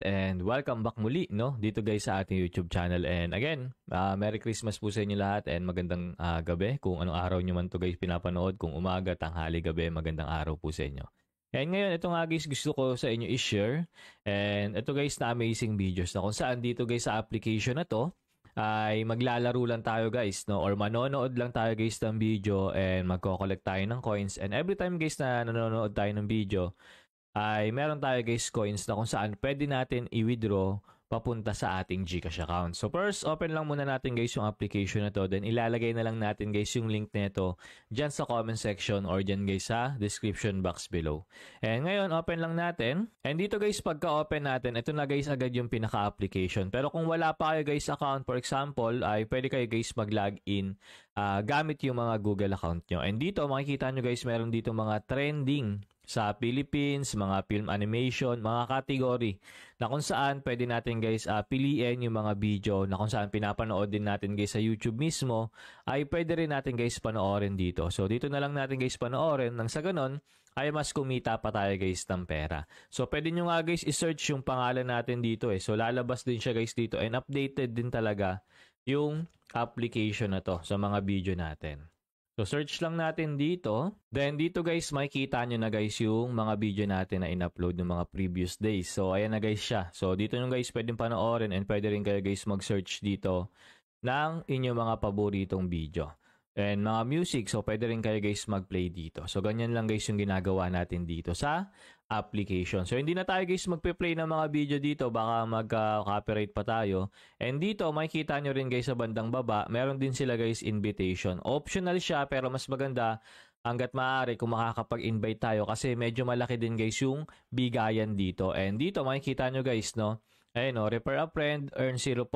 and welcome back muli dito guys sa ating YouTube channel. And again, Merry Christmas po sa inyo lahat and magandang gabi kung anong araw nyo man to guys pinapanood. Kung umaga, tanghali, gabi, magandang araw po sa inyo. And ngayon, ito nga guys gusto ko sa inyo i-share. And ito guys na amazing videos na kung saan dito guys sa application na to ay maglalaro lang tayo guys or manonood lang tayo guys ng video and magko-collect tayo ng coins. And every time guys na nanonood tayo ng video ay meron tayo guys coins na kung saan pwede natin i-withdraw papunta sa ating GCash account. So first, open lang muna natin guys yung application na to. Then ilalagay na lang natin guys yung link nito dyan sa comment section or dyan guys sa description box below. And ngayon, open lang natin. And dito guys, pagka-open natin, ito na guys agad yung pinaka-application. Pero kung wala pa kayo guys account, for example, ay pwede kayo guys mag-login gamit yung mga Google account nyo. And dito, makikita nyo guys, meron dito mga trending sa Philippines, mga film animation, mga category na kung saan pwede natin guys piliin yung mga video na kung saan pinapanood din natin guys sa YouTube mismo ay pwede rin natin guys panoorin dito. So dito na lang natin guys panoorin nang sa ganon ay mas kumita pa tayo guys ng pera. So pwede nyo nga guys i-search yung pangalan natin dito So lalabas din siya guys dito and updated din talaga yung application na to sa mga video natin. So, search lang natin dito. Then, dito guys, makikita nyo na guys yung mga video natin na in-upload ng mga previous days. So, ayan na guys siya. So, dito nyo guys pwedeng panoorin and pwede rin kayo guys mag-search dito ng inyong mga paboritong video. And mga music, so pwede rin kayo guys mag-play dito. So, ganyan lang guys yung ginagawa natin dito sa application. So, hindi na tayo guys magpe-play ng mga video dito. Baka mag-copyright pa tayo. And dito, makikita nyo rin guys sa bandang baba, meron din sila guys invitation. Optional siya, pero mas maganda hanggat maaari kung makakapag-invite tayo kasi medyo malaki din guys yung bigayan dito. And dito, makikita nyo guys, ayun refer a friend, earn $0.10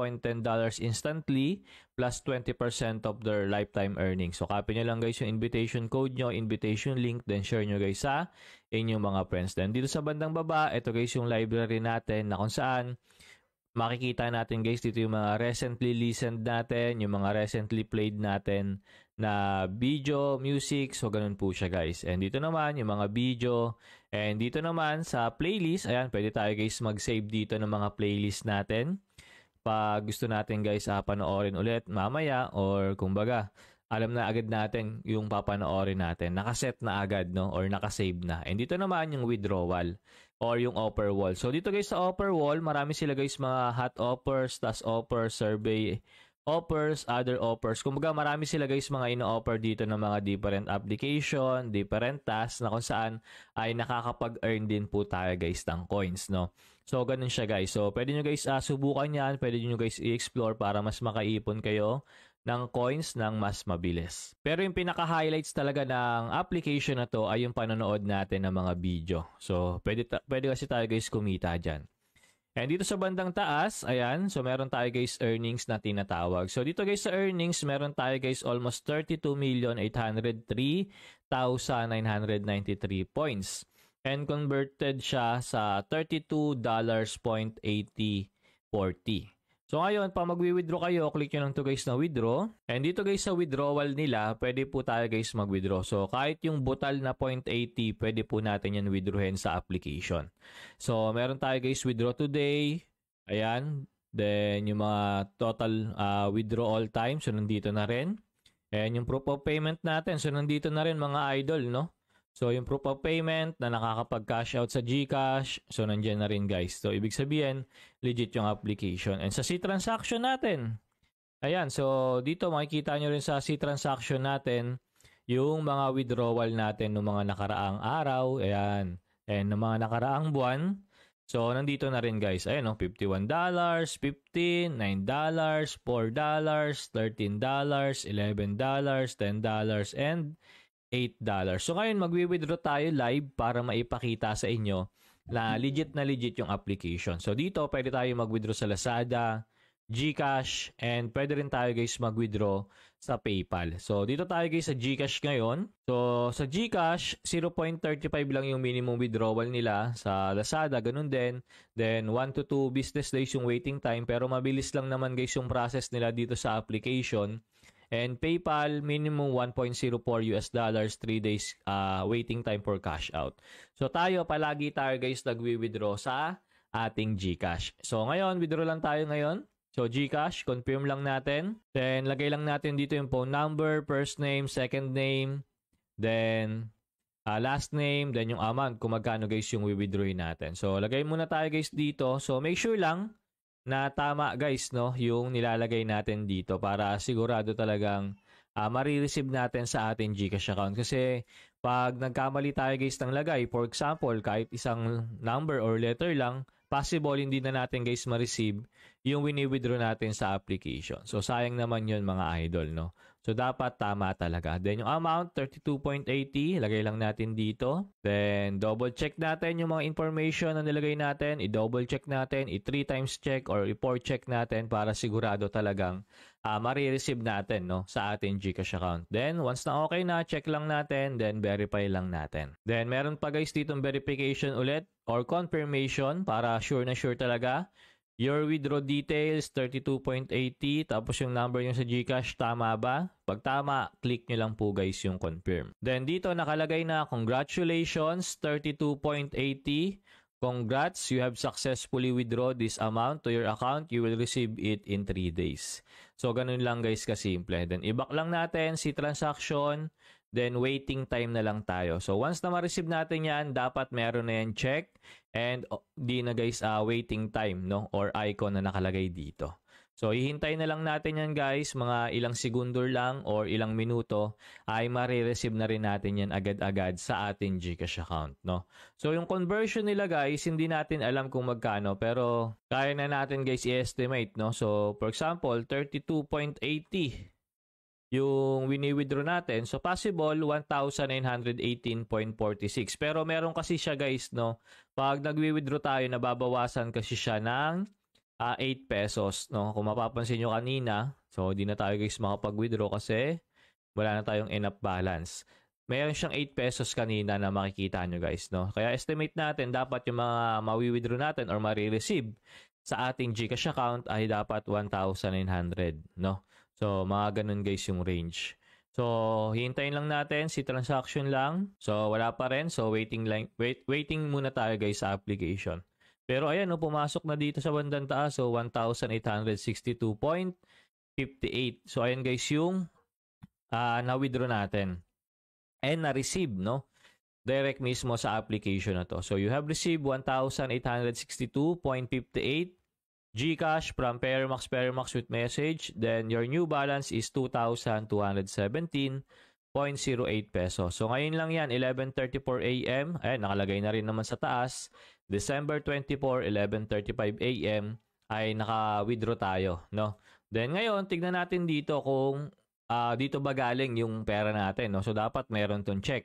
instantly plus 20% of their lifetime earnings. So, copy nyo lang guys yung invitation code nyo, invitation link, then share nyo guys sa inyong mga friends. Then, dito sa bandang baba, ito guys yung library natin na kung saan makikita natin guys dito yung mga recently listened natin, yung mga recently played natin na video, music. So, ganun po siya guys. And dito naman yung mga video. And dito naman sa playlist, ayan, pwede tayo guys mag-save dito ng mga playlist natin. Pag gusto natin guys panoorin ulit mamaya or kumbaga, alam na agad natin yung papanoorin natin. Nakaset na agad, or nakasave na. And dito naman yung withdrawal or yung offer wall. So, dito guys sa offer wall, marami sila guys mga hot offers, task offers, survey offers, other offers. Kumbaga, marami sila guys mga ino-offer dito ng mga different application, different tasks na kung saan ay nakakapag-earn din po tayo guys ng coins, So, ganun siya guys. So, pwede nyo guys subukan yan. Pwede nyo guys i-explore para mas makaipon kayo ng coins ng mas mabilis. Pero yung pinaka-highlights talaga ng application na to ay yung panonood natin ng mga video. So, pwede kasi tayo guys kumita dyan. And dito sa bandang taas, ayan, so meron tayo guys earnings na tinatawag. So, dito guys sa earnings, meron tayo guys almost 32,803,993 points. And converted siya sa $32.8040. So ngayon, pa magwi-withdraw kayo, click nyo lang to guys na withdraw. And dito guys sa withdrawal nila, pwede po tayo guys mag-withdraw. So kahit yung butal na 0.80, pwede po natin yan withdrawin sa application. So meron tayo guys withdraw today. Ayan. Then yung mga total withdraw all time. So nandito na rin. And yung proof of payment natin. So nandito na rin mga idol, So, yung proof of payment na nakakapag-cash out sa GCash, so nandiyan na rin guys. So, ibig sabihin, legit yung application. And sa C-transaction natin, ayan, so dito makikita nyo rin sa C-transaction natin yung mga withdrawal natin ng mga nakaraang araw, ayan, and ng mga nakaraang buwan. So, nandito na rin guys, ayan $51, $15, $9, $4, $13, $11, $10, and $8. So ngayon magwi-withdraw tayo live para maipakita sa inyo na legit yung application. So dito pwede tayo mag-withdraw sa Lazada, GCash, and pwede rin tayo guys mag-withdraw sa PayPal. So dito tayo guys sa GCash ngayon. So sa GCash, 0.35 lang yung minimum withdrawal nila. Sa Lazada, ganun din. Then 1 to 2 business days yung waiting time. Pero mabilis lang naman guys yung process nila dito sa application. And PayPal, minimum $1.04 US, 3 days waiting time for cash out. So palagi tayo guys nagwi-withdraw sa ating GCash. So ngayon, withdraw lang tayo ngayon. So GCash, confirm lang natin. Then lagay lang natin dito yung phone number, first name, second name, then last name, then yung amount kung magkano guys yung withdrawin natin. So lagay muna tayo guys dito. So make sure lang na tama guys no yung nilalagay natin dito para sigurado talagang marireceive natin sa ating GCash account. Kasi pag nagkamali tayo guys ng lagay, for example, kahit isang number or letter lang, possible hindi na natin guys ma-receive yung wini-withdraw natin sa application. So sayang naman yun mga idol, no? So dapat tama talaga. Then yung amount, 32.80, lagay lang natin dito. Then double check natin yung mga information na nilagay natin, i-double check natin, i-3 times check or i-4 check natin para sigurado talagang marireceive natin no sa ating GCash account. Then once na okay na, check lang natin, then verify lang natin. Then meron pa guys ditong verification ulit or confirmation para sure na sure talaga. Your withdraw details, 32.80, tapos yung number nyo sa GCash, tama ba? Pag tama, click nyo lang po guys yung confirm. Then dito nakalagay na, congratulations, 32.80. Congrats, you have successfully withdrawn this amount to your account. You will receive it in 3 days. So ganun lang guys kasimple. Then i-back lang natin si transaction, then waiting time na lang tayo. So once na ma-receive natin yan, dapat meron na yan check and di na guys waiting time no or icon na nakalagay dito. So hihintayin na lang natin yan guys, mga ilang segundo lang or ilang minuto ay marireceive na rin natin yan agad-agad sa ating GCash account, no? So yung conversion nila guys, hindi natin alam kung magkano pero kaya na natin guys i-estimate, no? So for example, 32.80 yung wini-withdraw natin. So possible 1,918.46. Pero meron kasi siya guys, no? Pag nagwi-withdraw tayo, nababawasan kasi siya ng 8 pesos, no? Kung mapapansin nyo kanina, so hindi na tayo guys makapag-withdraw kasi wala na tayong enough balance. Meron siyang 8 pesos kanina na makikita nyo guys, no? Kaya estimate natin, dapat yung mga mawi-withdraw natin or marireceive sa ating GCash account ay dapat 1,900, no? So, mga ganun guys yung range. So, hintayin lang natin si transaction lang. So, wala pa rin. So, waiting muna tayo guys sa application. Pero ayan, no, pumasok na dito sa bandang taas. So, 1,862.58. So, ayan guys yung na-withdraw natin. And na-receive, no? Direct mismo sa application na to. So, you have received 1,862.58 GCash from Permax with message. Then, your new balance is 2,217.08 pesos. So, ngayon lang yan, 11:34 a.m. Ayan, nakalagay na rin naman sa taas. December 24, 11:35 a.m. ay naka-withdraw tayo, no? Then, ngayon, tignan natin dito kung dito ba galing yung pera natin, no? So, dapat meron tong check.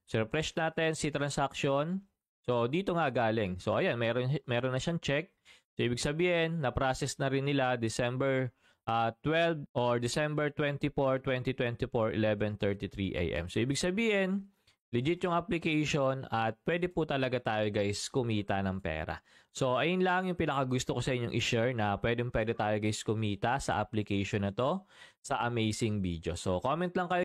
So, refresh natin si transaction. So, dito nga galing. So, ayan, meron na siyang check. So, ibig sabihin, na-process na rin nila December 12 or December 24, 2024, 11:33 a.m. So, ibig sabihin, legit yung application at pwede po talaga tayo guys kumita ng pera. So, ayun lang yung pinakagusto ko sa inyong i-share na pwede tayo guys kumita sa application na to sa Amazing Video. So, comment lang kayo